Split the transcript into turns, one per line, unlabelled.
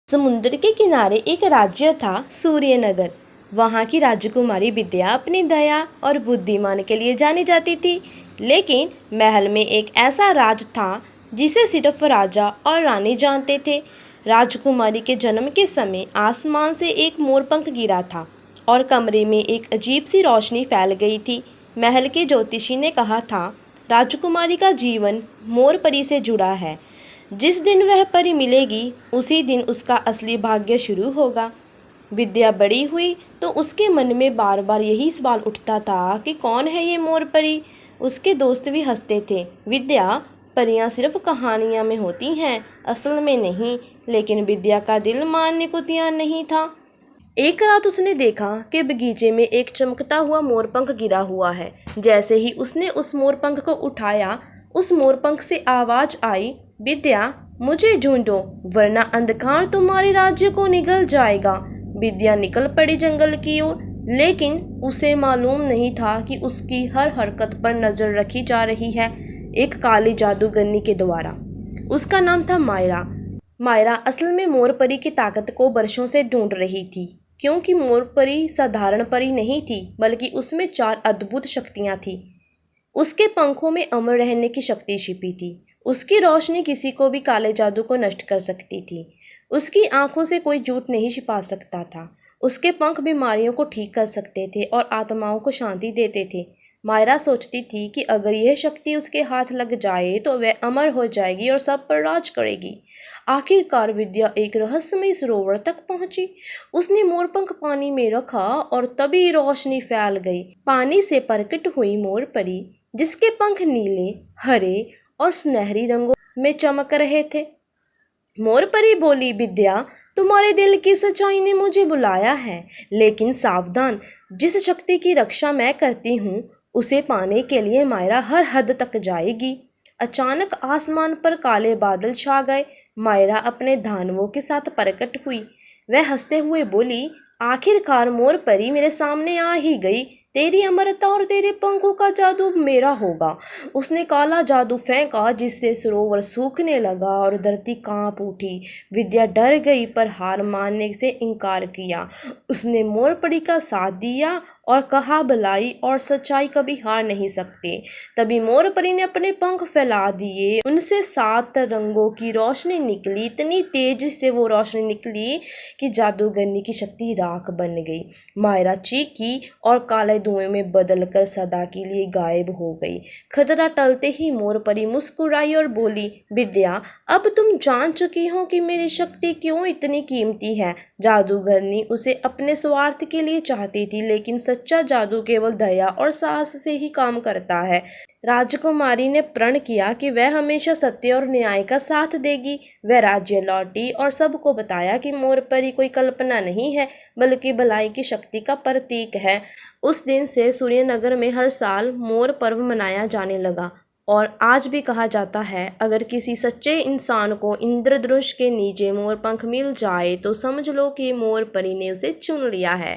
समुद्र के किनारे एक राज्य था, सूर्यनगर। वहाँ की राजकुमारी विद्या अपनी दया और बुद्धिमान के लिए जानी जाती थी। लेकिन महल में एक ऐसा राज था जिसे सिर्फ राजा और रानी जानते थे। राजकुमारी के जन्म के समय आसमान से एक मोरपंख गिरा था और कमरे में एक अजीब सी रोशनी फैल गई थी। महल के ज्योतिषी ने कहा था, राजकुमारी का जीवन मोर परी से जुड़ा है। जिस दिन वह परी मिलेगी उसी दिन उसका असली भाग्य शुरू होगा। विद्या बड़ी हुई तो उसके मन में बार बार यही सवाल उठता था कि कौन है ये मोर परी। उसके दोस्त भी हंसते थे, विद्या, परियां सिर्फ कहानियां में होती हैं, असल में नहीं। लेकिन विद्या का दिल मानने को तैयार नहीं था। एक रात उसने देखा कि बगीचे में एक चमकता हुआ मोरपंख गिरा हुआ है। जैसे ही उसने उस मोरपंख को उठाया, उस मोरपंख से आवाज आई, विद्या, मुझे ढूंढो वरना अंधकार तुम्हारे राज्य को निगल जाएगा। विद्या निकल पड़ी जंगल की ओर, लेकिन उसे मालूम नहीं था कि उसकी हर हरकत पर नजर रखी जा रही है, एक काली जादूगरनी के द्वारा। उसका नाम था मायरा। मायरा असल में मोर परी की ताकत को बरसों से ढूंढ रही थी, क्योंकि मोर परी साधारण परी नहीं थी, बल्कि उसमें 4 अद्भुत शक्तियां थी। उसके पंखों में अमर रहने की शक्ति छिपी थी। उसकी रोशनी किसी को भी काले जादू को नष्ट कर सकती थी। उसकी आंखों से कोई झूठ नहीं छिपा सकता था। उसके पंख बीमारियों को ठीक कर सकते थे और आत्माओं को शांति देते थे। मायरा सोचती थी कि अगर यह शक्ति उसके हाथ लग जाए तो वह अमर हो जाएगी और सब पर राज करेगी। आखिरकार विद्या एक रहस्यमय सरोवर तक पहुंची। उसने मोरपंख पानी में रखा और तभी रोशनी फैल गई। पानी से प्रकट हुई मोर परी, जिसके पंख नीले, हरे और सुनहरी रंगों में चमक रहे थे। मोर परी बोली, विद्या, तुम्हारे दिल की सच्चाई ने मुझे बुलाया है, लेकिन सावधान, जिस शक्ति की रक्षा मैं करती हूँ उसे पाने के लिए मायरा हर हद तक जाएगी। अचानक आसमान पर काले बादल छा गए। मायरा अपने दानवों के साथ प्रकट हुई। वह हंसते हुए बोली, आखिरकार मोर परी मेरे सामने आ ही गई। तेरी अमरता और तेरे पंखों का जादू मेरा होगा। उसने काला जादू फेंका, जिससे सरोवर सूखने लगा और धरती कांप उठी। विद्या डर गई पर हार मानने से इनकार किया। उसने मोर परी का साथ दिया और कहा, भलाई और सच्चाई कभी हार नहीं सकते। तभी मोर परी ने अपने पंख फैला दिए। उनसे 7 रंगों की रोशनी निकली। इतनी तेज से वो रोशनी निकली कि जादूगरनी की शक्ति राख बन गई। मायरा चीखी और काले धुएं में बदलकर सदा के लिए गायब हो गई। खतरा टलते ही मोर परी मुस्कुराई और बोली, विद्या, अब तुम जान चुकी हो कि मेरी शक्ति क्यों इतनी कीमती है। जादूगरनी उसे अपने स्वार्थ के लिए चाहती थी, लेकिन सच्चा जादू केवल दया और साहस से ही काम करता है। राजकुमारी ने प्रण किया कि वह हमेशा सत्य और न्याय का साथ देगी। वह राज्य लौटी और सबको बताया कि मोर परी कोई कल्पना नहीं है, बल्कि भलाई की शक्ति का प्रतीक है। उस दिन से सूर्यनगर में हर साल मोर पर्व मनाया जाने लगा और आज भी कहा जाता है, अगर किसी सच्चे इंसान को इंद्रधनुष के नीचे मोर पंख मिल जाए तो समझ लो कि मोर परी ने उसे चुन लिया है।